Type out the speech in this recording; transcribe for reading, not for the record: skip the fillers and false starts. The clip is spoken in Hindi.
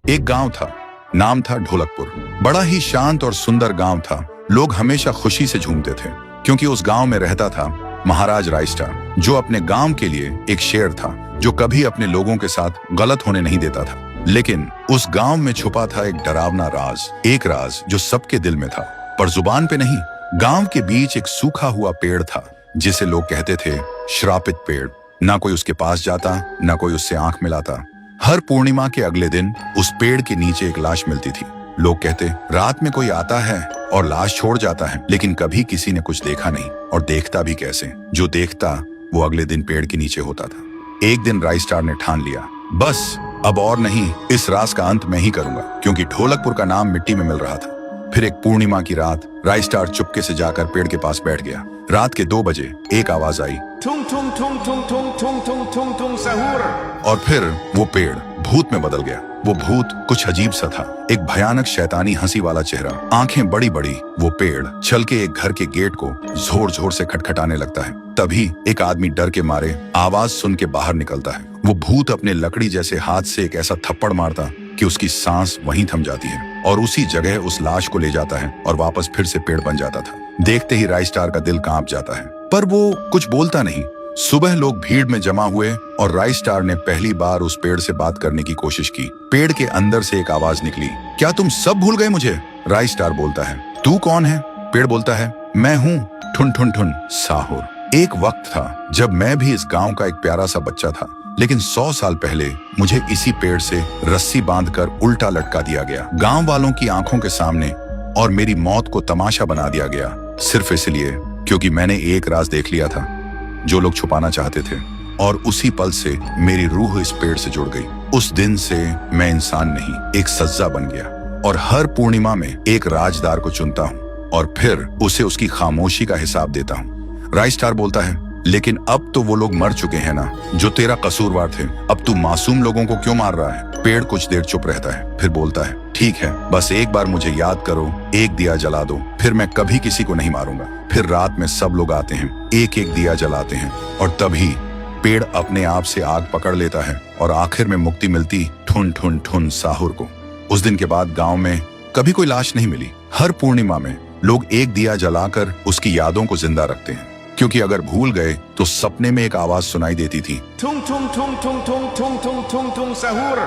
एक गांव था, नाम था ढोलकपुर। बड़ा ही शांत और सुंदर गांव था। लोग हमेशा खुशी से झूमते थे क्योंकि उस गांव में रहता था महाराज रायस्टार, जो अपने गांव के लिए एक शेर था, जो कभी अपने लोगों के साथ गलत होने नहीं देता था। लेकिन उस गांव में छुपा था एक डरावना राज, एक राज जो सबके दिल में था पर जुबान पे नहीं। गांव के बीच एक सूखा हुआ पेड़ था जिसे लोग कहते थे श्रापित पेड़। ना कोई उसके पास जाता, ना कोई उससे आंख मिलाता। हर पूर्णिमा के अगले दिन उस पेड़ के नीचे एक लाश मिलती थी। लोग कहते रात में कोई आता है और लाश छोड़ जाता है, लेकिन कभी किसी ने कुछ देखा नहीं, और देखता भी कैसे। जो देखता वो अगले दिन पेड़ के नीचे होता था। एक दिन रायस्टार ने ठान लिया, बस अब और नहीं, इस राज का अंत मैं ही करूंगा, क्योंकि ढोलकपुर का नाम मिट्टी में मिल रहा था। फिर एक पूर्णिमा की रात रायस्टार चुपके से जाकर पेड़ के पास बैठ गया। रात के 2 बजे एक आवाज आई, Tung tung tung tung tung tung tung tung tung सहूर। और फिर वो पेड़ भूत में बदल गया। वो भूत कुछ अजीब सा था, एक भयानक शैतानी हंसी वाला चेहरा, आंखें बड़ी बड़ी। वो पेड़ चल के एक घर के गेट को जोर जोर से खटखटाने लगता है। तभी एक आदमी डर के मारे आवाज सुन के बाहर निकलता है। वो भूत अपने लकड़ी जैसे हाथ से एक ऐसा थप्पड़ मारता कि उसकी सांस वहीं थम जाती है, और उसी जगह उस लाश को ले जाता है और वापस फिर से पेड़ बन जाता था। देखते ही रायस्टार का दिल कांप जाता है, पर वो कुछ बोलता नहीं। सुबह लोग भीड़ में जमा हुए और रायस्टार ने पहली बार उस पेड़ से बात करने की कोशिश की। पेड़ के अंदर से एक आवाज निकली, क्या तुम सब भूल गए मुझे? रायस्टार बोलता है, तू कौन है? पेड़ बोलता है, मैं हूँ ठुन ठुन ठुन साहुर। एक वक्त था जब मैं भी इस गांव का एक प्यारा सा बच्चा था, लेकिन 100 साल पहले मुझे इसी पेड़ से रस्सी बांधकर उल्टा लटका दिया गया, गांव वालों की आंखों के सामने, और मेरी मौत को तमाशा बना दिया गया, सिर्फ इसलिए क्योंकि मैंने एक राज देख लिया था जो लोग छुपाना चाहते थे। और उसी पल से मेरी रूह इस पेड़ से जुड़ गई। उस दिन से मैं इंसान नहीं, एक सज्जा बन गया, और हर पूर्णिमा में एक राजदार को चुनता हूँ और फिर उसे उसकी खामोशी का हिसाब देता हूँ। रायस्टार बोलता है, लेकिन अब तो वो लोग मर चुके हैं ना जो तेरा कसूरवार थे। अब तू मासूम लोगों को क्यों मार रहा है? पेड़ कुछ देर चुप रहता है, फिर बोलता है, ठीक है, बस एक बार मुझे याद करो, एक दिया जला दो, फिर मैं कभी किसी को नहीं मारूंगा। फिर रात में सब लोग आते हैं, एक एक दिया जलाते हैं, और तभी पेड़ अपने आप से आग पकड़ लेता है और आखिर में मुक्ति मिलती ठुन ठुन ठुन साहुर को। उस दिन के बाद गांव में कभी कोई लाश नहीं मिली। हर पूर्णिमा में लोग एक दिया जलाकर उसकी यादों को जिंदा रखते हैं, क्योंकि अगर भूल गए तो सपने में एक आवाज सुनाई देती थी, Tung tung tung tung tung tung tung tung tung सहूर।